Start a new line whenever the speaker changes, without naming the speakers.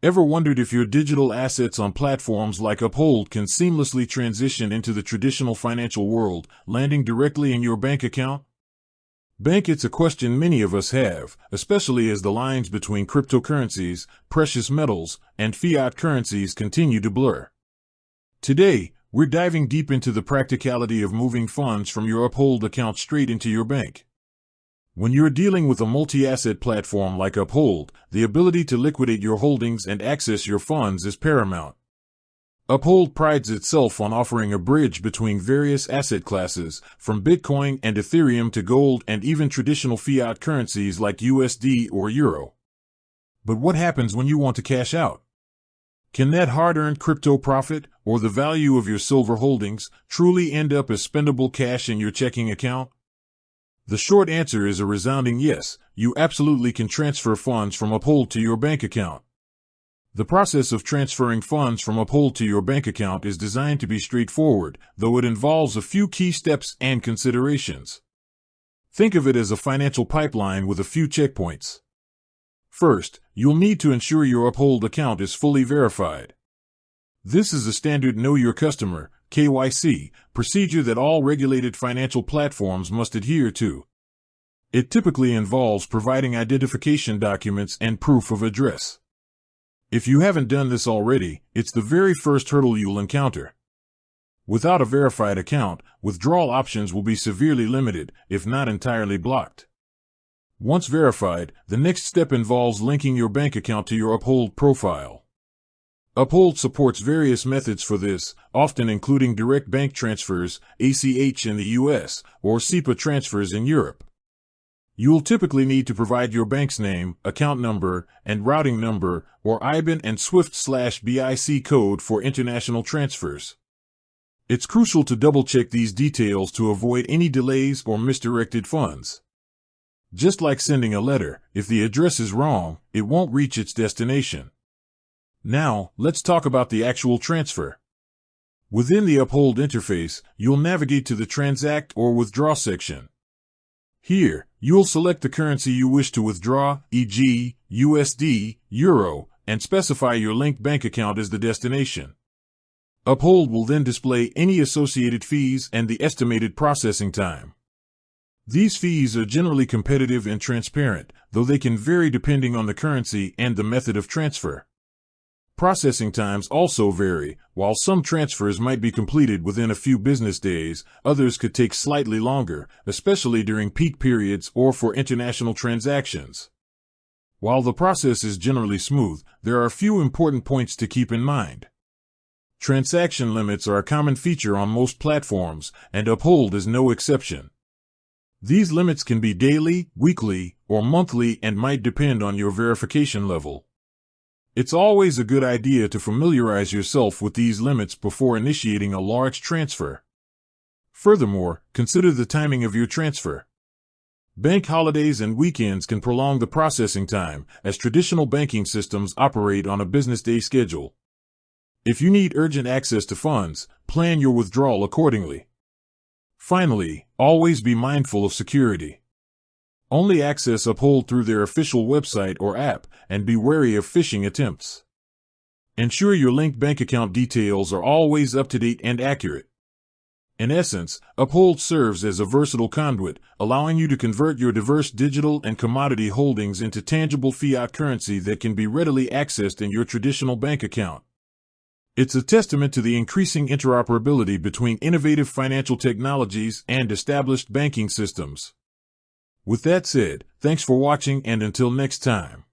Ever wondered if your digital assets on platforms like Uphold can seamlessly transition into the traditional financial world, landing directly in your bank account? It's a question many of us have, especially as the lines between cryptocurrencies, precious metals, and fiat currencies continue to blur. Today, we're diving deep into the practicality of moving funds from your Uphold account straight into your bank. When you're dealing with a multi-asset platform like Uphold, the ability to liquidate your holdings and access your funds is paramount. Uphold prides itself on offering a bridge between various asset classes, from Bitcoin and Ethereum to gold and even traditional fiat currencies like USD or Euro. But what happens when you want to cash out? Can that hard-earned crypto profit, or the value of your silver holdings, truly end up as spendable cash in your checking account? The short answer is a resounding yes. You absolutely can transfer funds from Uphold to your bank account. The process of transferring funds from Uphold to your bank account is designed to be straightforward, though it involves a few key steps and considerations. Think of it as a financial pipeline with a few checkpoints. First, you'll need to ensure your Uphold account is fully verified. This is a standard Know Your Customer (KYC) procedure that all regulated financial platforms must adhere to. It typically involves providing identification documents and proof of address. If you haven't done this already, it's the very first hurdle you'll encounter. Without a verified account, withdrawal options will be severely limited, if not entirely blocked. Once verified, the next step involves linking your bank account to your Uphold profile. Uphold supports various methods for this, often including direct bank transfers, ACH in the US, or SEPA transfers in Europe. You'll typically need to provide your bank's name, account number, and routing number, or IBAN and SWIFT/BIC code for international transfers. It's crucial to double-check these details to avoid any delays or misdirected funds. Just like sending a letter, if the address is wrong, it won't reach its destination. Now, let's talk about the actual transfer. Within the Uphold interface, you'll navigate to the Transact or Withdraw section. Here, you'll select the currency you wish to withdraw, e.g., USD, Euro, and specify your linked bank account as the destination. Uphold will then display any associated fees and the estimated processing time. These fees are generally competitive and transparent, though they can vary depending on the currency and the method of transfer. Processing times also vary. While some transfers might be completed within a few business days, others could take slightly longer, especially during peak periods or for international transactions. While the process is generally smooth, there are a few important points to keep in mind. Transaction limits are a common feature on most platforms, and Uphold is no exception. These limits can be daily, weekly, or monthly and might depend on your verification level. It's always a good idea to familiarize yourself with these limits before initiating a large transfer. Furthermore, consider the timing of your transfer. Bank holidays and weekends can prolong the processing time, as traditional banking systems operate on a business day schedule. If you need urgent access to funds, plan your withdrawal accordingly. Finally, always be mindful of security. Only access Uphold through their official website or app, and be wary of phishing attempts. Ensure your linked bank account details are always up to date and accurate. In essence, Uphold serves as a versatile conduit, allowing you to convert your diverse digital and commodity holdings into tangible fiat currency that can be readily accessed in your traditional bank account. It's a testament to the increasing interoperability between innovative financial technologies and established banking systems. With that said, thanks for watching, and until next time.